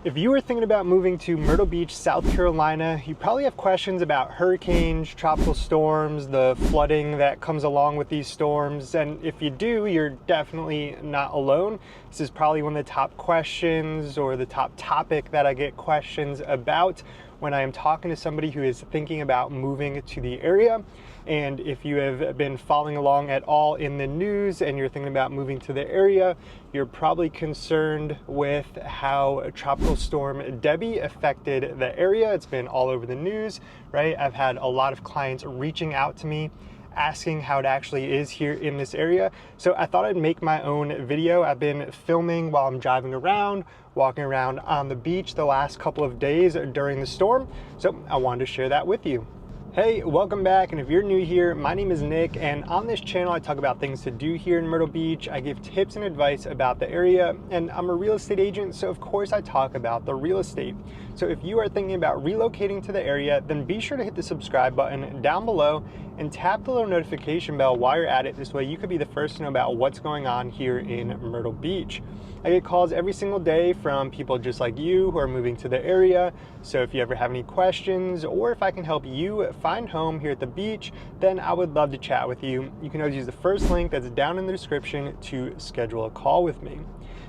If you are thinking about moving to Myrtle Beach, South Carolina, you probably have questions about hurricanes, tropical storms, the flooding that comes along with these storms. And if you do, you're definitely not alone. This is probably one of the top questions or the top topic that I get questions about when I am talking to somebody who is thinking about moving to the area. And if you have been following along at all in the news and you're thinking about moving to the area, you're probably concerned with how Tropical Storm Debby affected the area. It's been all over the news, right? I've had a lot of clients reaching out to me asking how it actually is here in this area. So I thought I'd make my own video. I've been filming while I'm driving around, walking around on the beach the last couple of days during the storm. So I wanted to share that with you. Hey, welcome back, and if you're new here, my name is Nick, and on this channel I talk about things to do here in Myrtle Beach. I give tips and advice about the area, and I'm a real estate agent, so of course I talk about the real estate. So if you are thinking about relocating to the area, then be sure to hit the subscribe button down below and tap the little notification bell while you're at it. This way you could be the first to know about what's going on here in Myrtle Beach. I get calls every single day from people just like you who are moving to the area. So if you ever have any questions, or if I can help you find home here at the beach, then I would love to chat with you. You can always use the first link that's down in the description to schedule a call with me.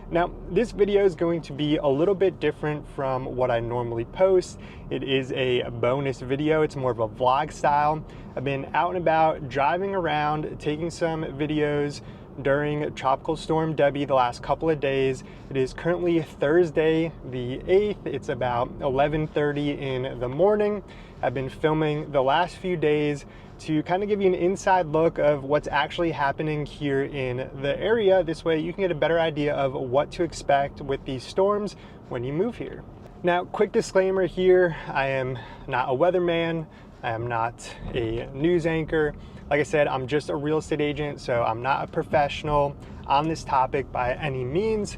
Now, this video is going to be a little bit different from what I normally post. It is a bonus video. It's more of a vlog style. I've been out and about, driving around, taking some videos during Tropical Storm Debby the last couple of days. It is currently Thursday the 8th. It's about 11:30 in the morning. I've been filming the last few days to kind of give you an inside look of what's actually happening here in the area. This way you can get a better idea of what to expect with these storms when you move here. Now, quick disclaimer here, I am not a weatherman. I am not a news anchor. Like I said, I'm just a real estate agent, so I'm not a professional on this topic by any means.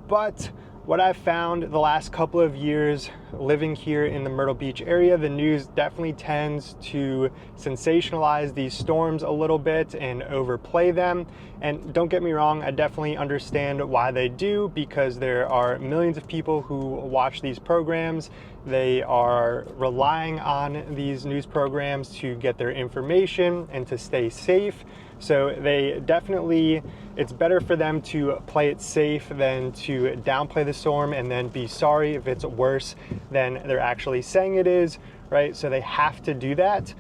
But what I've found the last couple of years living here in the Myrtle Beach area, the news definitely tends to sensationalize these storms a little bit and overplay them. And don't get me wrong, I definitely understand why they do, because there are millions of people who watch these programs. They are relying on these news programs to get their information and to stay safe. So they definitely, it's better for them to play it safe than to downplay the storm and then be sorry if it's worse than they're actually saying it is, right? So they have to do that.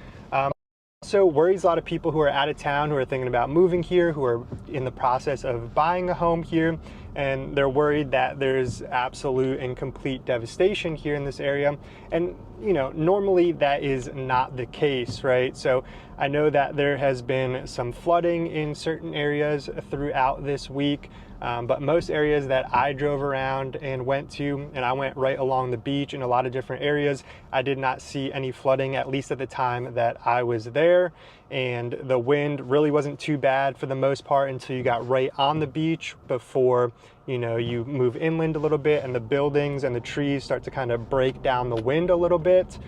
Also worries a lot of people who are out of town, who are thinking about moving here, who are in the process of buying a home here, and they're worried that there's absolute and complete devastation here in this area. And you know, normally that is not the case, right? So I know that there has been some flooding in certain areas throughout this week, but most areas that I drove around and went to, and I went right along the beach in a lot of different areas, I did not see any flooding, at least at the time that I was there. And the wind really wasn't too bad for the most part until you got right on the beach, before you know, you move inland a little bit and the buildings and the trees start to kind of break down the wind a little bit.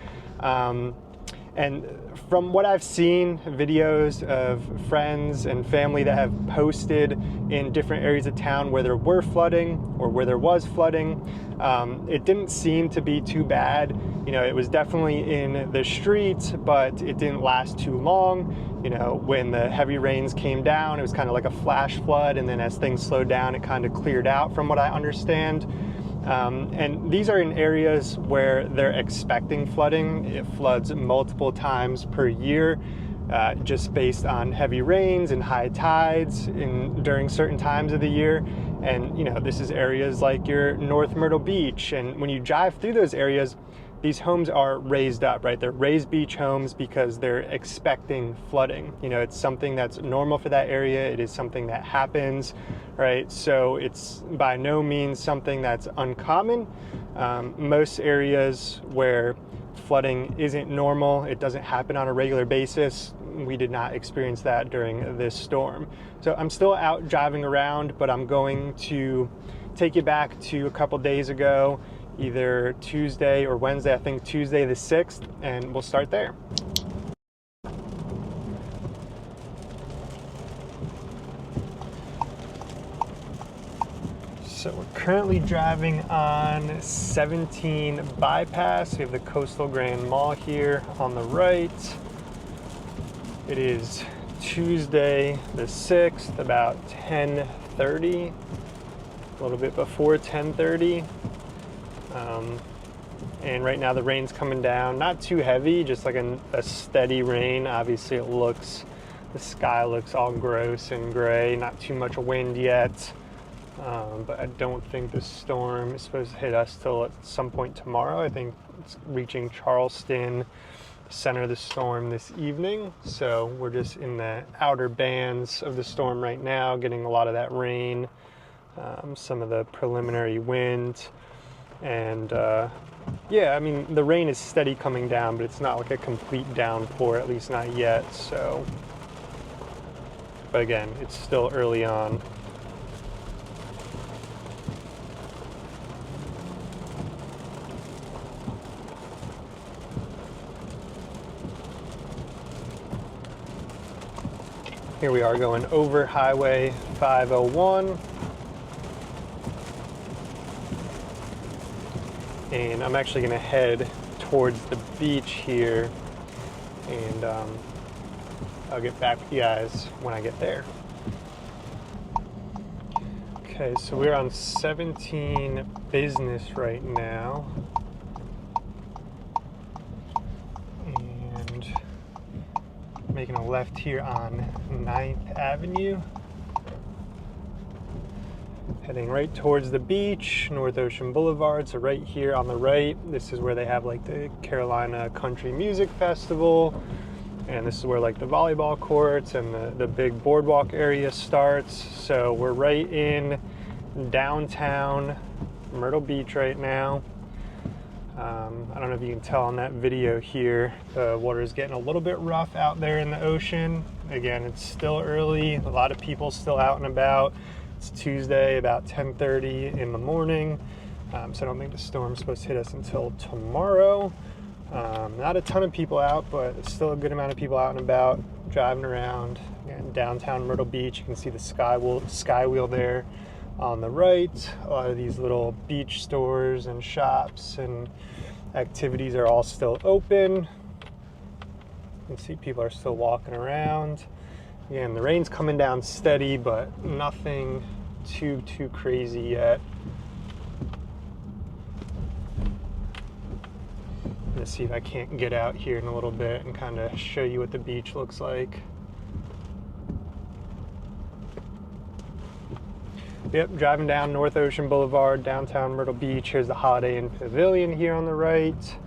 And from what I've seen, videos of friends and family that have posted in different areas of town where there were flooding or where there was flooding, it didn't seem to be too bad. You know, it was definitely in the streets, but it didn't last too long. You know, when the heavy rains came down, it was kind of like a flash flood, and then as things slowed down, it kind of cleared out, from what I understand. And these are in areas where they're expecting flooding. It floods multiple times per year, just based on heavy rains and high tides during certain times of the year. And you know, this is areas like your North Myrtle Beach, and when you drive through those areas, these homes are raised up, right? They're raised beach homes because they're expecting flooding. You know, it's something that's normal for that area. It is something that happens, right? So it's by no means something that's uncommon. Most areas where flooding isn't normal, it doesn't happen on a regular basis. We did not experience that during this storm. So I'm still out driving around, but I'm going to take you back to a couple days ago, either Tuesday or Wednesday, I think Tuesday the 6th, and we'll start there. So we're currently driving on 17 Bypass. We have the Coastal Grand Mall here on the right. It is Tuesday the 6th, about 10:30, a little bit before 10:30. And right now the rain's coming down, not too heavy, just like a steady rain. Obviously the sky looks all gross and gray, not too much wind yet. But I don't think the storm is supposed to hit us till at some point tomorrow. I think it's reaching Charleston, the center of the storm, this evening. So we're just in the outer bands of the storm right now, getting a lot of that rain, some of the preliminary wind. And yeah, I mean, the rain is steady coming down, but it's not like a complete downpour, at least not yet. So, but again, it's still early on. Here we are going over Highway 501. And I'm actually going to head towards the beach here, and I'll get back with you guys when I get there. Okay, so we're on 17 Business right now. Making a left here on 9th Avenue. Heading right towards the beach, North Ocean Boulevard. So right here on the right, this is where they have like the Carolina Country Music Festival. And this is where like the volleyball courts and the big boardwalk area starts. So we're right in downtown Myrtle Beach right now. I don't know if you can tell on that video here, the water is getting a little bit rough out there in the ocean. Again, it's still early, a lot of people still out and about. It's Tuesday, about 10:30 in the morning, so I don't think the storm's supposed to hit us until tomorrow. Not a ton of people out, but it's still a good amount of people out and about, driving around. Again, downtown Myrtle Beach, you can see the Skywheel there on the right. A lot of these little beach stores and shops and activities are all still open. You can see people are still walking around. Again, the rain's coming down steady, but nothing too crazy yet. Let's see if I can't get out here in a little bit and kind of show you what the beach looks like. Yep, driving down North Ocean Boulevard, downtown Myrtle Beach. Here's the Holiday Inn Pavilion here on the right.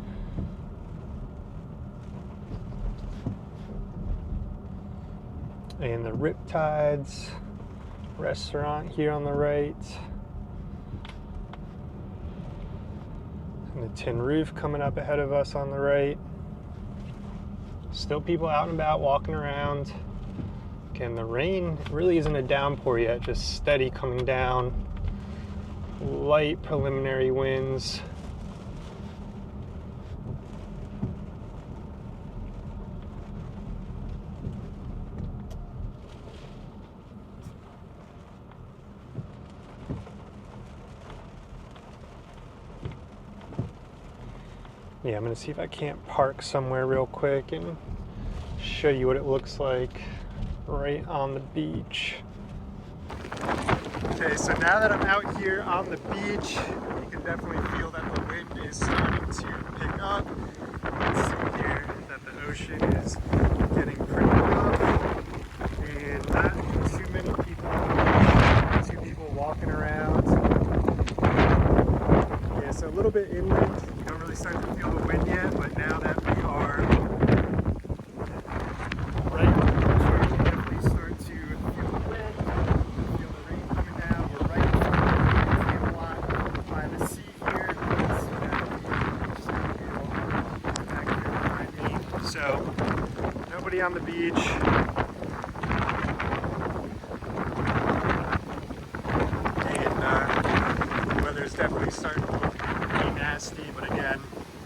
And the Riptides restaurant here on the right. And the Tin Roof coming up ahead of us on the right. Still people out and about walking around. Again, the rain really isn't a downpour yet, just steady coming down. Light preliminary winds. Yeah, I'm gonna see if I can't park somewhere real quick and show you what it looks like right on the beach. Okay, so now that I'm out here on the beach, you can definitely feel that the wind is starting to pick up. You can see here that the ocean is getting pretty rough, and not too many people, two people walking around. Yeah, so a little bit inland. You don't really start to feel the wind yet, but now that we are right where you definitely start to feel the wind, feel the rain coming down. We're right in the lot by the sea here. You can see that back here behind me. So nobody on the beach. And the weather's definitely starting to look pretty nasty, but again,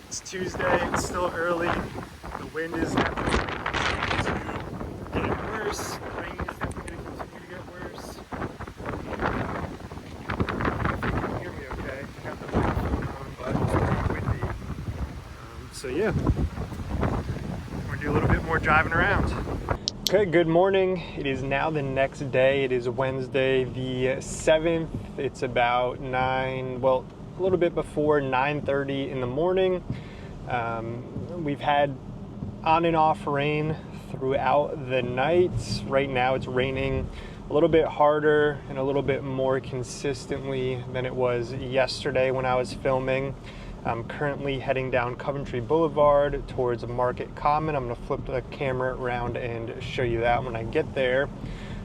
it's Tuesday, it's still early. The wind is definitely to get worse. The rain is definitely going to continue to get worse. If you can hear So yeah, we're gonna do a little bit more driving around. Okay, good morning. It is now the next day. It is Wednesday the 7th. It's about a little bit before 9:30 in the morning. We've had on and off rain throughout the night. Right now it's raining a little bit harder and a little bit more consistently than it was yesterday when I was filming. I'm currently heading down Coventry Boulevard towards Market Common. I'm going to flip the camera around and show you that when I get there.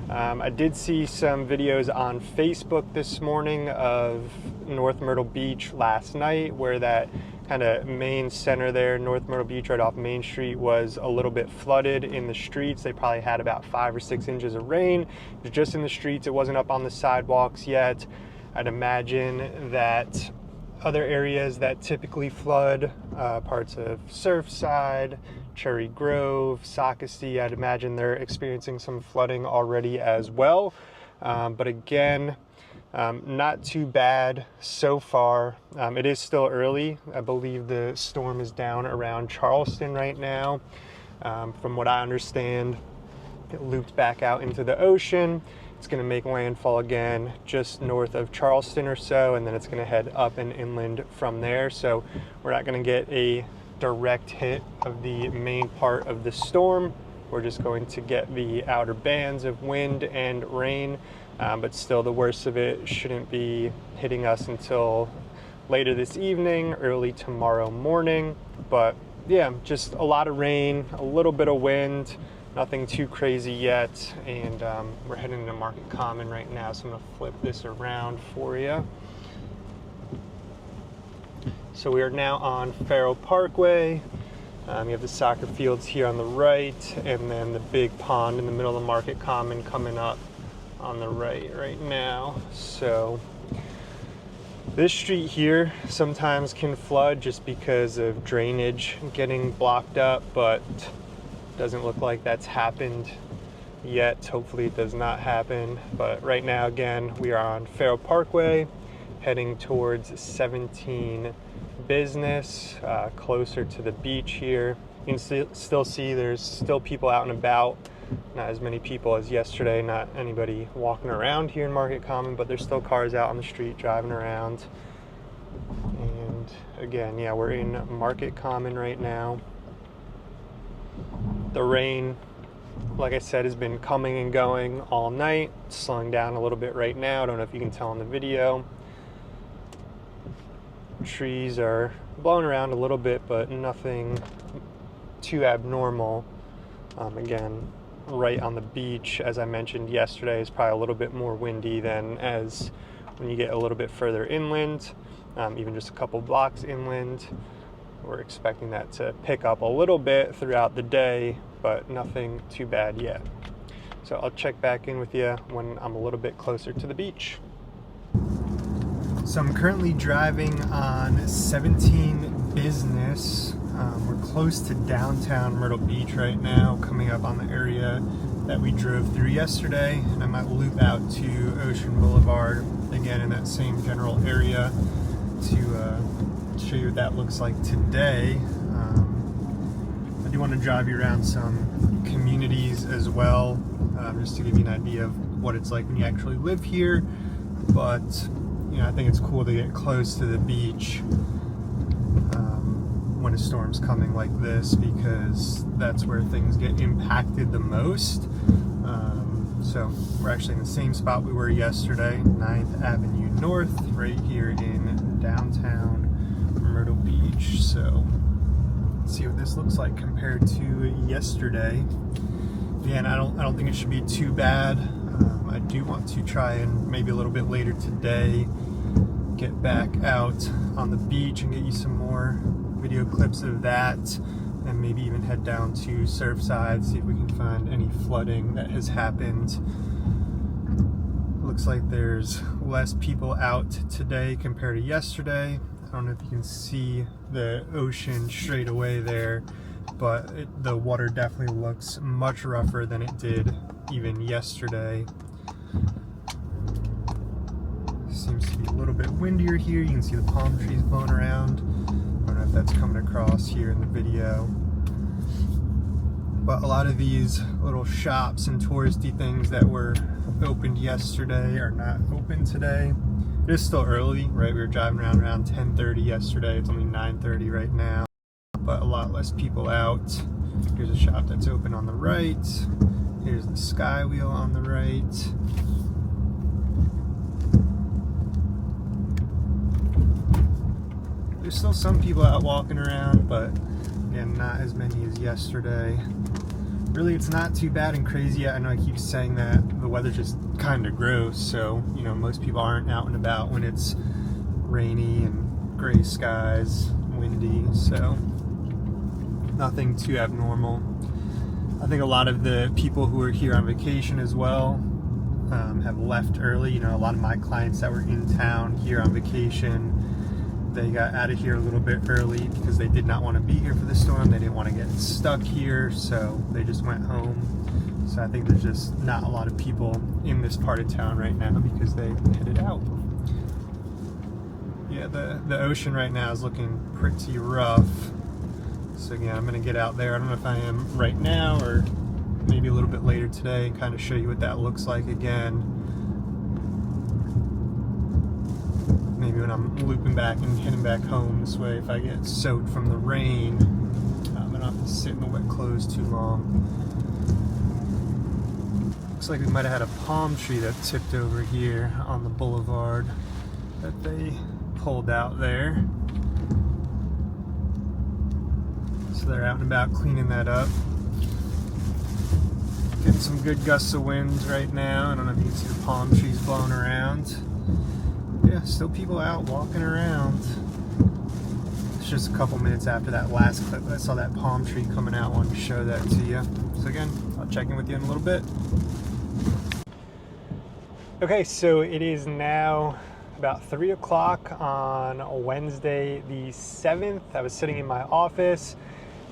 I did see some videos on Facebook this morning of North Myrtle Beach last night, where that kind of main center there, North Myrtle Beach right off Main Street, was a little bit flooded in the streets. They probably had about 5 or 6 inches of rain. It was just in the streets. It wasn't up on the sidewalks yet. I'd imagine that other areas that typically flood, parts of Surfside, Cherry Grove, Socastee, I'd imagine they're experiencing some flooding already as well. But again, not too bad so far. It is still early. I believe the storm is down around Charleston right now. From what I understand, it looped back out into the ocean. It's going to make landfall again just north of Charleston or so, and then it's going to head up and inland from there. So we're not going to get a direct hit of the main part of the storm. We're just going to get the outer bands of wind and rain, but still the worst of it shouldn't be hitting us until later this evening, early tomorrow morning. But yeah, just a lot of rain, a little bit of wind. Nothing too crazy yet, and we're heading to Market Common right now, so I'm going to flip this around for you. So we are now on Farrow Parkway. You have the soccer fields here on the right, and then the big pond in the middle of the Market Common coming up on the right now. So this street here sometimes can flood just because of drainage getting blocked up, but doesn't look like that's happened yet. Hopefully it does not happen. But right now, again, we are on Farrow Parkway heading towards 17 Business, closer to the beach here. You can still see there's still people out and about. Not as many people as yesterday, not anybody walking around here in Market Common, but there's still cars out on the street driving around. And again, yeah, we're in Market Common right now. The rain, like I said, has been coming and going all night. It's slowing down a little bit right now. I don't know if you can tell in the video. Trees are blowing around a little bit, but nothing too abnormal. Again, right on the beach, as I mentioned yesterday, is probably a little bit more windy than as when you get a little bit further inland, even just a couple blocks inland. We're expecting that to pick up a little bit throughout the day, but nothing too bad yet. So I'll check back in with you when I'm a little bit closer to the beach. So I'm currently driving on 17 Business. We're close to downtown Myrtle Beach right now, coming up on the area that we drove through yesterday. And I might loop out to Ocean Boulevard again in that same general area to show you what that looks like today. I do want to drive you around some communities as well, just to give you an idea of what it's like when you actually live here. But you know, I think it's cool to get close to the beach when a storm's coming like this, because that's where things get impacted the most. So we're actually in the same spot we were yesterday, 9th Avenue North, right here in downtown Myrtle Beach. So let's see what this looks like compared to yesterday. Again, I don't think it should be too bad. I do want to try and maybe a little bit later today get back out on the beach and get you some more video clips of that, and maybe even head down to Surfside, see if we can find any flooding that has happened. Looks like there's less people out today compared to yesterday. I don't know if you can see the ocean straight away there, but the water definitely looks much rougher than it did even yesterday. Seems to be a little bit windier here. You can see the palm trees blowing around. I don't know if that's coming across here in the video. But a lot of these little shops and touristy things that were opened yesterday are not open today. It is still early, right? We were driving around 10:30 yesterday. It's only 9:30 right now, but a lot less people out. Here's a shop that's open on the right. Here's the Sky Wheel on the right. There's still some people out walking around, but again, not as many as yesterday. Really, it's not too bad and crazy yet. I know I keep saying that. The weather's just kind of gross, so, you know, most people aren't out and about when it's rainy and gray skies, windy, so nothing too abnormal. I think a lot of the people who are here on vacation as well have left early. You know, a lot of my clients that were in town here on vacation, they got out of here a little bit early because they did not want to be here for the storm. They didn't want to get stuck here, so they just went home. So I think there's just not a lot of people in this part of town right now because they headed out. Yeah, the ocean right now is looking pretty rough. So again, I'm going to get out there. I don't know if I am right now or maybe a little bit later today and kind of show you what that looks like again. Maybe when I'm looping back and heading back home this way, if I get soaked from the rain, I don't have to sit in the wet clothes too long. Looks like we might have had a palm tree that tipped over here on the boulevard that they pulled out there. So they're out and about cleaning that up. Getting some good gusts of winds right now. I don't know if you can see the palm trees blowing around. Yeah, still people out walking around. It's just a couple minutes after that last clip that I saw that palm tree coming out. I wanted to show that to you. So again, I'll check in with you in a little bit. Okay, so it is now about 3 o'clock on Wednesday the 7th. I was sitting in my office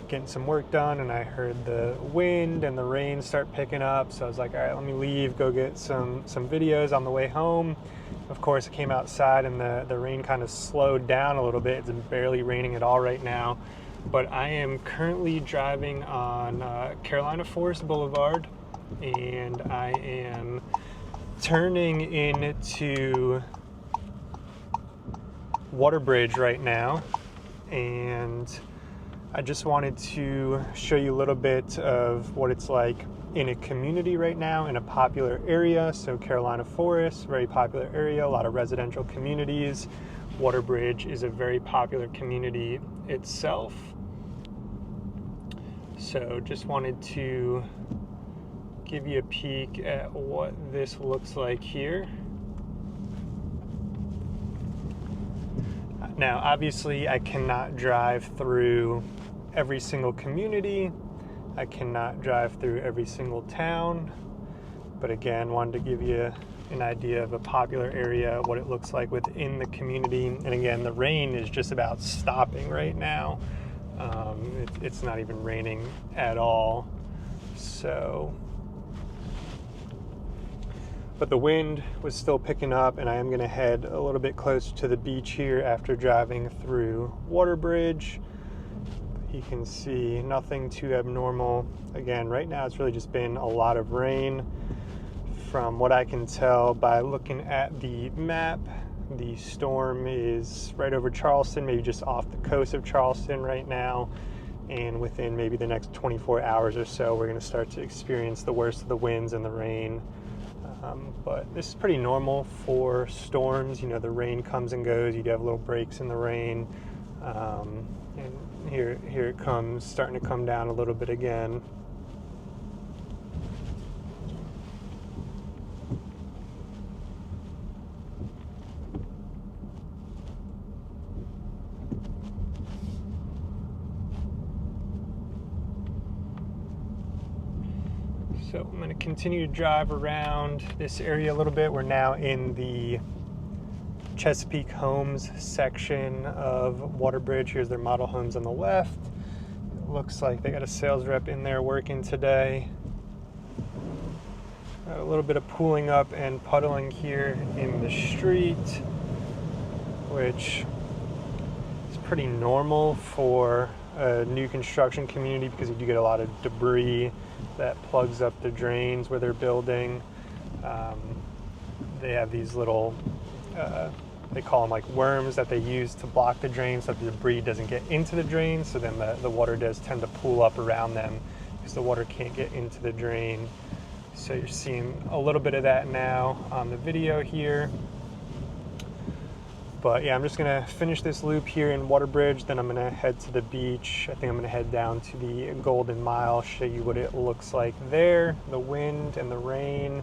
getting some work done, and I heard the wind and the rain start picking up. So I was like, all right, let me leave, go get some videos on the way home. Of course, I came outside and the rain kind of slowed down a little bit. It's barely raining at all right now. But I am currently driving on Carolina Forest Boulevard, and I am turning into Waterbridge right now. And I just wanted to show you a little bit of what it's like in a community right now in a popular area. So Carolina Forest, very popular area, a lot of residential communities. Waterbridge is a very popular community itself. So just wanted to give you a peek at what this looks like here. Now, obviously, I cannot drive through every single community. I cannot drive through every single town. But again, wanted to give you an idea of a popular area, what it looks like within the community. And again, the rain is just about stopping right now. It's not even raining at all. So, but the wind was still picking up, and I am going to head a little bit closer to the beach here after driving through Waterbridge. You can see nothing too abnormal. Again, right now it's really just been a lot of rain. From what I can tell by looking at the map, the storm is right over Charleston, maybe just off the coast of Charleston right now. And within maybe the next 24 hours or so, we're going to start to experience the worst of the winds and the rain. But this is pretty normal for storms. You know, the rain comes and goes. You do have little breaks in the rain. And here it comes, starting to come down a little bit again. So I'm going to continue to drive around this area a little bit. We're now in the Chesapeake Homes section of Waterbridge. Here's their model homes on the left. It looks like they got a sales rep in there working today. A little bit of pooling up and puddling here in the street, which is pretty normal for a new construction community because you do get a lot of debris that plugs up the drains where they're building. They have these little, they call them like worms that they use to block the drains so that the debris doesn't get into the drains, so then the water does tend to pool up around them because the water can't get into the drain. So you're seeing a little bit of that now on the video here. But yeah, I'm just gonna finish this loop here in Waterbridge, then I'm gonna head to the beach. I think I'm gonna head down to the Golden Mile, show you what it looks like there, the wind and the rain,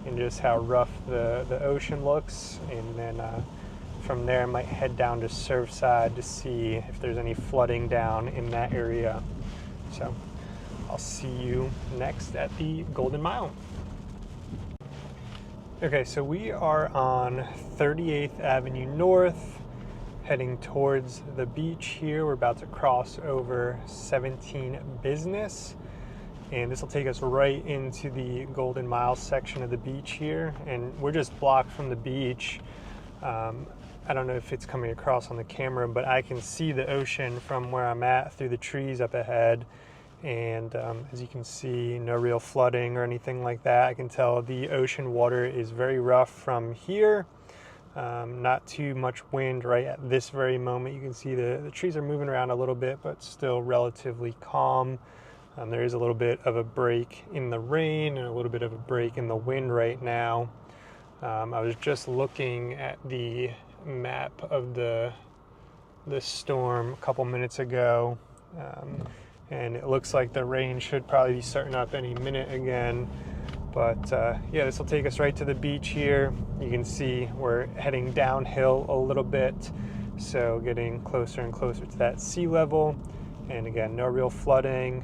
and just how rough the ocean looks. And then from there I might head down to Surfside to see if there's any flooding down in that area. So I'll see you next at the Golden Mile. Okay, so we are on 38th Avenue North, heading towards the beach here. We're about to cross over 17 Business, and this will take us right into the Golden Mile section of the beach here. And we're just blocked from the beach. I don't know if it's coming across on the camera, but I can see the ocean from where I'm at through the trees up ahead. And as you can see, no real flooding or anything like that. I can tell the ocean water is very rough from here. Not too much wind right at this very moment. You can see the trees are moving around a little bit, but still relatively calm. There is a little bit of a break in the rain and a little bit of a break in the wind right now. I was just looking at the map of the storm a couple minutes ago. And it looks like the rain should probably be starting up any minute again. But yeah, this will take us right to the beach here. You can see we're heading downhill a little bit, so getting closer and closer to that sea level. And again, no real flooding,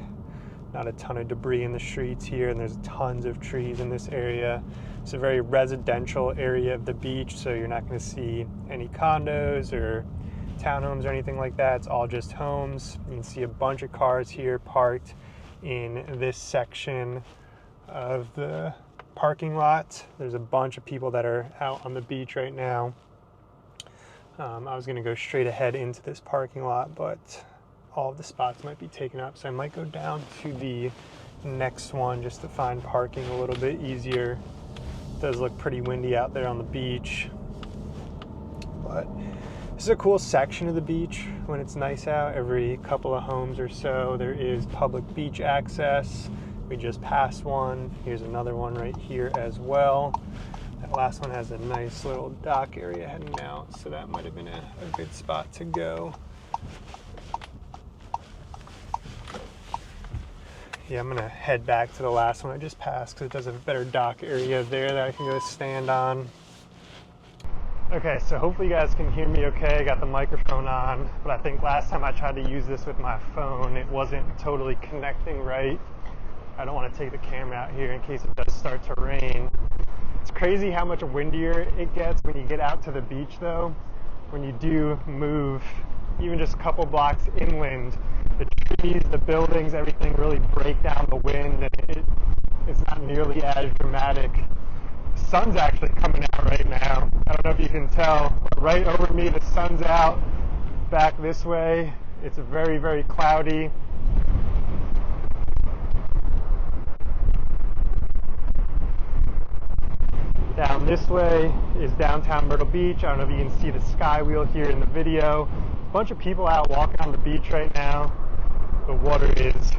not a ton of debris in the streets here, and there's tons of trees in this area. It's a very residential area of the beach, so you're not going to see any condos or townhomes or anything like that. It's all just homes. You can see a bunch of cars here parked in this section of the parking lot. There's a bunch of people that are out on the beach right now. I was going to go straight ahead into this parking lot, but all of the spots might be taken up, so I might go down to the next one just to find parking a little bit easier. It does look pretty windy out there on the beach, but this is a cool section of the beach when it's nice out. Every couple of homes or so there is public beach access. We just passed one. Here's another one right here as well. That last one has a nice little dock area heading out, so that might have been a good spot to go. Yeah, I'm gonna head back to the last one I just passed because it does have a better dock area there that I can go stand on. Okay, so hopefully you guys can hear me okay. I got the microphone on, but I think last time I tried to use this with my phone, it wasn't totally connecting right. I don't want to take the camera out here in case it does start to rain. It's crazy how much windier it gets when you get out to the beach though. When you do move, even just a couple blocks inland, the trees, the buildings, everything really break down the wind, and it's not nearly as dramatic. The sun's actually coming out right now. I don't know if you can tell, but right over me the sun's out. Back this way, it's very, very cloudy. Down this way is downtown Myrtle Beach. I don't know if you can see the sky wheel here in the video. A bunch of people out walking on the beach right now. The water is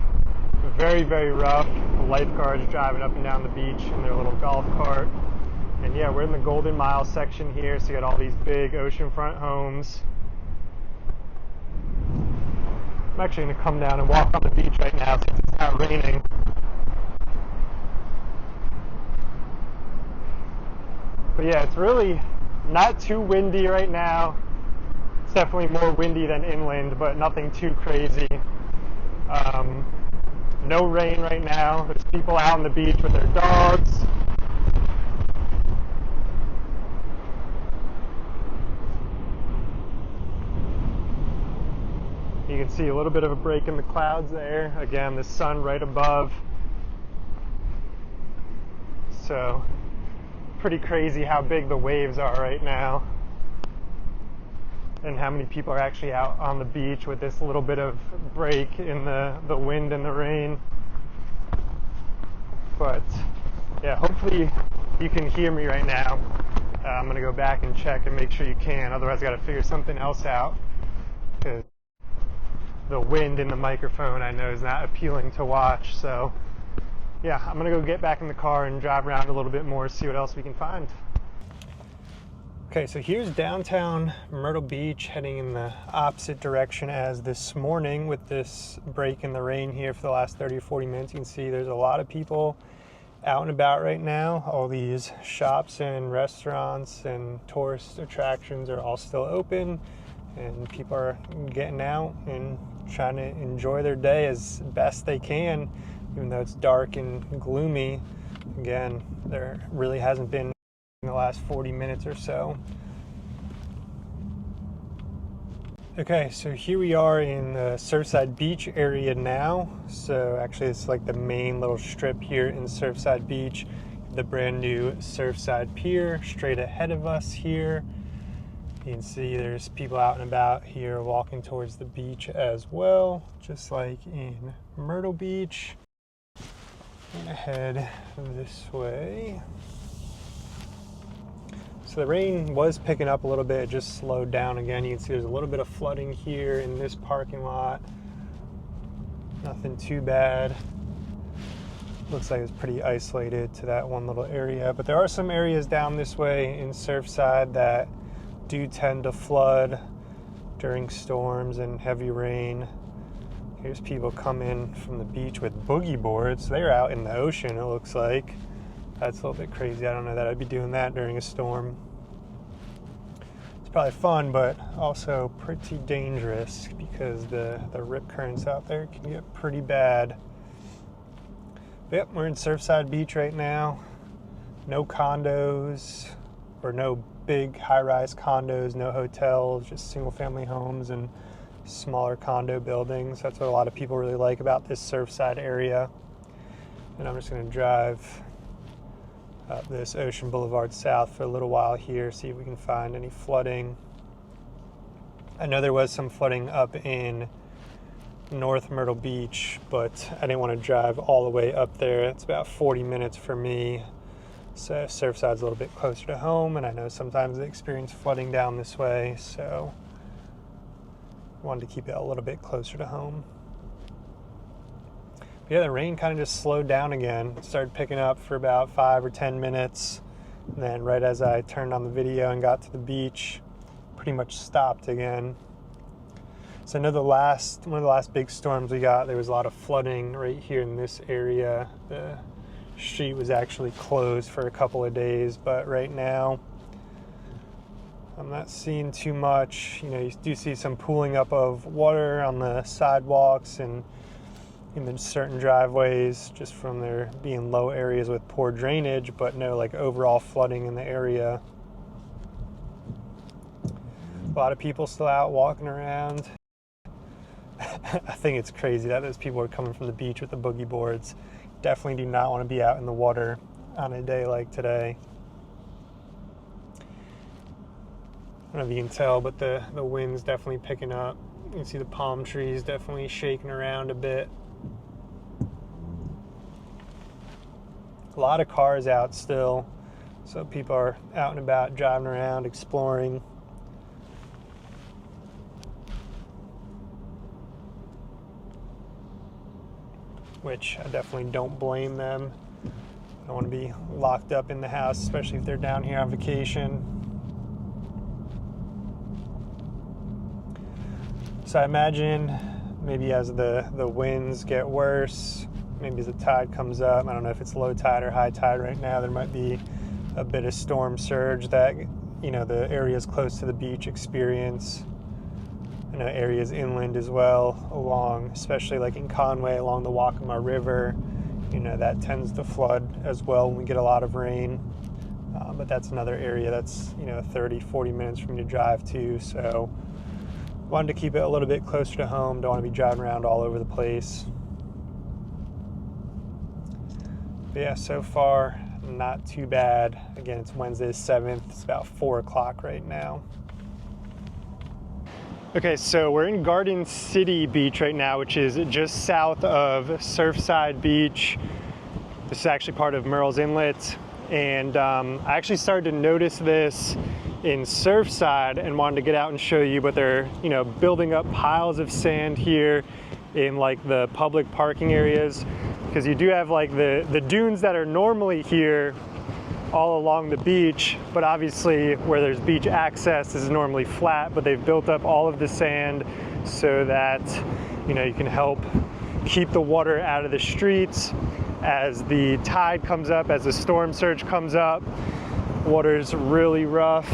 very, very rough. The lifeguards driving up and down the beach in their little golf cart. And yeah, we're in the Golden Mile section here, so you got all these big oceanfront homes. I'm actually going to come down and walk on the beach right now since it's not raining. But yeah, it's really not too windy right now. It's definitely more windy than inland, but nothing too crazy. No rain right now. There's people out on the beach with their dogs. You can see a little bit of a break in the clouds there. Again, the sun right above. So, pretty crazy how big the waves are right now. and how many people are actually out on the beach with this little bit of break in the wind and the rain. But yeah, hopefully you can hear me right now. I'm gonna go back and check and make sure you can, otherwise I gotta figure something else out, because the wind in the microphone I know is not appealing to watch. So yeah, I'm gonna go get back in the car and drive around a little bit more, see what else we can find. Okay, so here's downtown Myrtle Beach, heading in the opposite direction as this morning with this break in the rain here for the last 30 or 40 minutes. You can see there's a lot of people out and about right now. All these shops and restaurants and tourist attractions are all still open, and people are getting out and trying to enjoy their day as best they can, even though it's dark and gloomy. Again, there really hasn't been in the last 40 minutes or so. Okay, so here we are in the Surfside Beach area now. So actually it's like the main little strip here in Surfside Beach. The brand new Surfside Pier straight ahead of us here. You can see there's people out and about here walking towards the beach as well, just like in Myrtle Beach. I'm gonna head this way. So the rain was picking up a little bit, it just slowed down again. You can see there's a little bit of flooding here in this parking lot. Nothing too bad. Looks like it's pretty isolated to that one little area, but there are some areas down this way in Surfside that do tend to flood during storms and heavy rain. Here's people coming from the beach with boogie boards. They're out in the ocean, it looks like. That's a little bit crazy. I don't know that I'd be doing that during a storm. It's probably fun, but also pretty dangerous because the rip currents out there can get pretty bad. But yep, we're in Surfside Beach right now. No condos, or no big high-rise condos, no hotels, just single-family homes and smaller condo buildings. That's what a lot of people really like about this Surfside area. And I'm just going to drive up this Ocean Boulevard South for a little while here, see if we can find any flooding. I know there was some flooding up in North Myrtle Beach, but I didn't want to drive all the way up there. It's about 40 minutes for me. So Surfside's a little bit closer to home, and I know sometimes they experience flooding down this way, so I wanted to keep it a little bit closer to home. But yeah, the rain kind of just slowed down again. It started picking up for about 5 or 10 minutes, and then right as I turned on the video and got to the beach, pretty much stopped again. So I know one of the last big storms we got, there was a lot of flooding right here in this area. The street was actually closed for a couple of days, but right now I'm not seeing too much. You know, you do see some pooling up of water on the sidewalks and in certain driveways just from there being low areas with poor drainage, but no like overall flooding in the area. A lot of people still out walking around. I think it's crazy that those people are coming from the beach with the boogie boards. Definitely do not want to be out in the water on a day like today. I don't know if you can tell, but the wind's definitely picking up. You can see the palm trees definitely shaking around a bit. A lot of cars out still, so people are out and about driving around, exploring. Which I definitely don't blame them. I don't want to be locked up in the house, especially if they're down here on vacation. So I imagine maybe as the winds get worse, maybe as the tide comes up, I don't know if it's low tide or high tide right now, there might be a bit of storm surge that, you know, the areas close to the beach experience. I know areas inland as well, along, especially like in Conway, along the Waccamaw River, you know, that tends to flood as well when we get a lot of rain. But that's another area that's, you know, 30, 40 minutes for me to drive to, so wanted to keep it a little bit closer to home, don't want to be driving around all over the place. But yeah, so far, not too bad. Again, it's Wednesday the 7th, it's about 4 o'clock right now. Okay, so we're in Garden City Beach right now, which is just south of Surfside Beach. This is actually part of Murrells Inlet. And I actually started to notice this in Surfside and wanted to get out and show you, but they're, building up piles of sand here in like the public parking areas, because you do have like the dunes that are normally here all along the beach, but obviously where there's beach access is normally flat, but they've built up all of the sand so that you can help keep the water out of the streets. As the tide comes up, as the storm surge comes up, water's really rough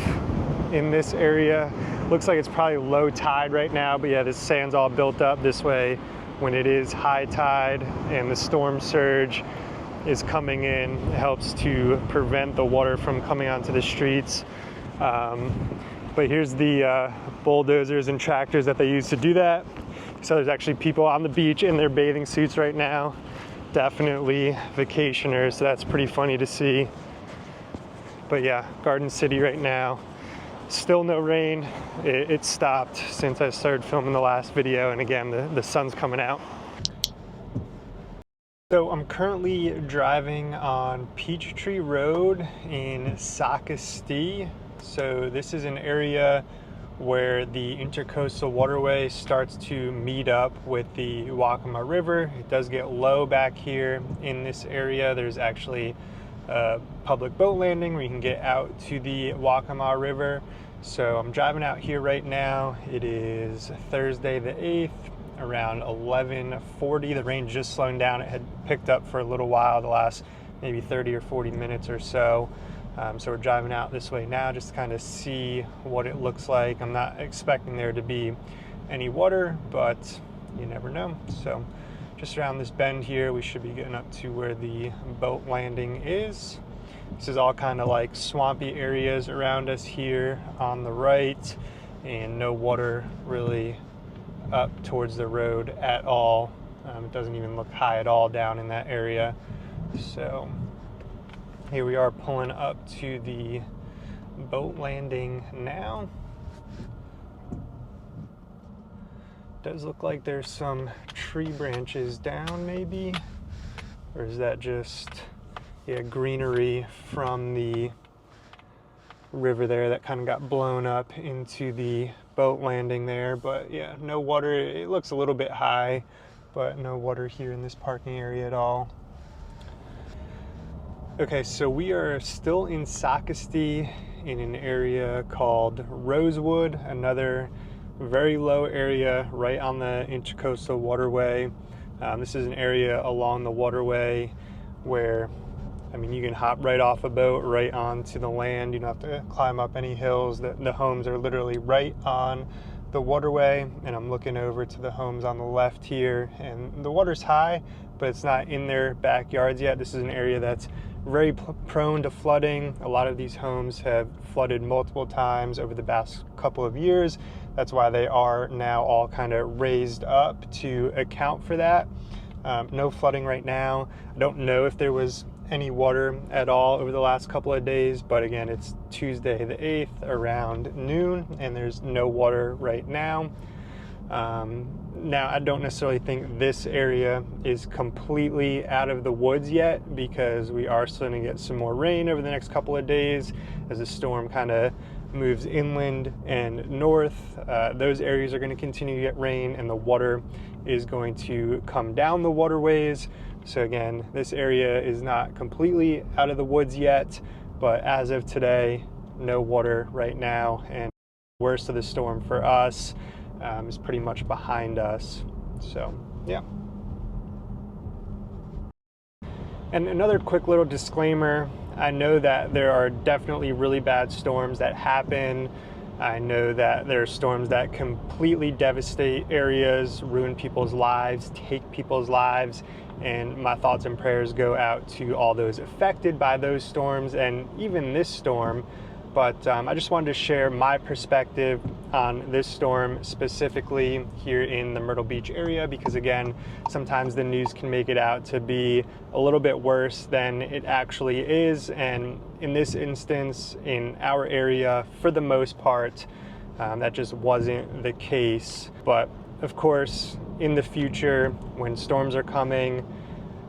in this area. Looks like it's probably low tide right now, but yeah, this sand's all built up this way. When it is high tide and the storm surge is coming in, it helps to prevent the water from coming onto the streets. But here's the bulldozers and tractors that they use to do that. So there's actually people on the beach in their bathing suits right now. Definitely vacationers, so that's pretty funny to see. But yeah, Garden City right now. Still no rain. It stopped since I started filming the last video, and again, the sun's coming out. So I'm currently driving on Peachtree Road in Socastee. So this is an area where the Intercoastal Waterway starts to meet up with the Waccamaw River. It does get low back here in this area. There's actually a public boat landing where you can get out to the Waccamaw River. So I'm driving out here right now. It is Thursday the 8th. Around 11:40. The rain's just slowing down. It had picked up for a little while, the last maybe 30 or 40 minutes or so. So we're driving out this way now just to kind of see what it looks like. I'm not expecting there to be any water, but you never know. So just around this bend here, we should be getting up to where the boat landing is. This is all kind of like swampy areas around us here on the right, and no water really up towards the road at all. It doesn't even look high at all down in that area. So here we are pulling up to the boat landing now. Does look like there's some tree branches down maybe, or is that just greenery from the river there that kind of got blown up into the boat landing there. But yeah, no water. It looks a little bit high, but no water here in this parking area at all. Okay, so we are still in Socastee in an area called Rosewood, another very low area right on the Intercoastal Waterway. This is an area along the waterway where you can hop right off a boat right onto the land. You don't have to climb up any hills. The homes are literally right on the waterway, and I'm looking over to the homes on the left here, and the water's high, but it's not in their backyards yet. This is an area that's very prone to flooding. A lot of these homes have flooded multiple times over the past couple of years. That's why they are now all kind of raised up to account for that. No flooding right now. I don't know if there was any water at all over the last couple of days, but again, it's Tuesday the 8th around noon, and there's no water right now. Now, I don't necessarily think this area is completely out of the woods yet, because we are starting to get some more rain over the next couple of days as the storm kind of moves inland and north. Those areas are going to continue to get rain, and the water is going to come down the waterways. So again, this area is not completely out of the woods yet, but as of today, no water right now, and the worst of the storm for us is pretty much behind us. So yeah. And another quick little disclaimer, I know that there are definitely really bad storms that happen. I know that there are storms that completely devastate areas, ruin people's lives, take people's lives, and my thoughts and prayers go out to all those affected by those storms and even this storm. But I just wanted to share my perspective on this storm specifically here in the Myrtle Beach area, because again, sometimes the news can make it out to be a little bit worse than it actually is. And in this instance, in our area, for the most part, That just wasn't the case. But of course, in the future, when storms are coming,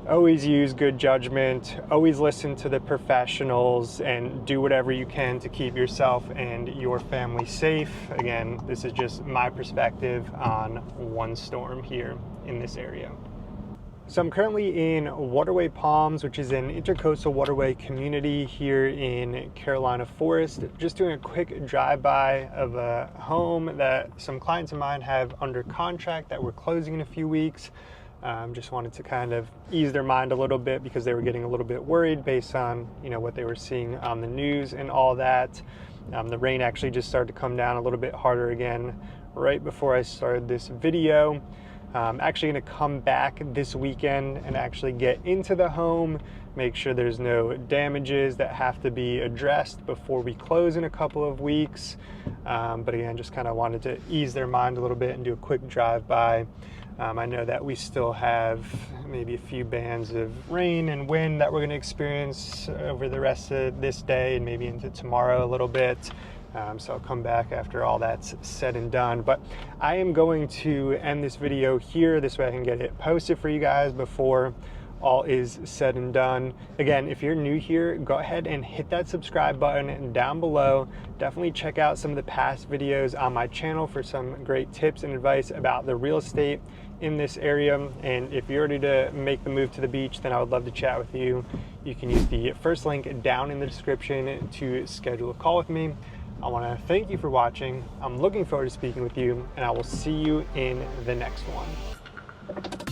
always use good judgment, always listen to the professionals, and do whatever you can to keep yourself and your family safe. Again, this is just my perspective on one storm here in this area. So I'm currently in Waterway Palms, which is an intercoastal waterway community here in Carolina Forest. Just doing a quick drive-by of a home that some clients of mine have under contract that we're closing in a few weeks. Just wanted to kind of ease their mind a little bit because they were getting a little bit worried based on, you know, what they were seeing on the news and all that. The rain actually just started to come down a little bit harder again right before I started this video. I'm actually going to come back this weekend and actually get into the home, make sure there's no damages that have to be addressed before we close in a couple of weeks. But again, just kind of wanted to ease their mind a little bit and do a quick drive-by. I know that we still have maybe a few bands of rain and wind that we're going to experience over the rest of this day and maybe into tomorrow a little bit. So I'll come back after all that's said and done. But I am going to end this video here. This way I can get it posted for you guys before all is said and done. Again, if you're new here, go ahead and hit that subscribe button down below. Definitely check out some of the past videos on my channel for some great tips and advice about the real estate in this area. And if you're ready to make the move to the beach, then I would love to chat with you. You can use the first link down in the description to schedule a call with me. I want to thank you for watching. I'm looking forward to speaking with you, and I will see you in the next one.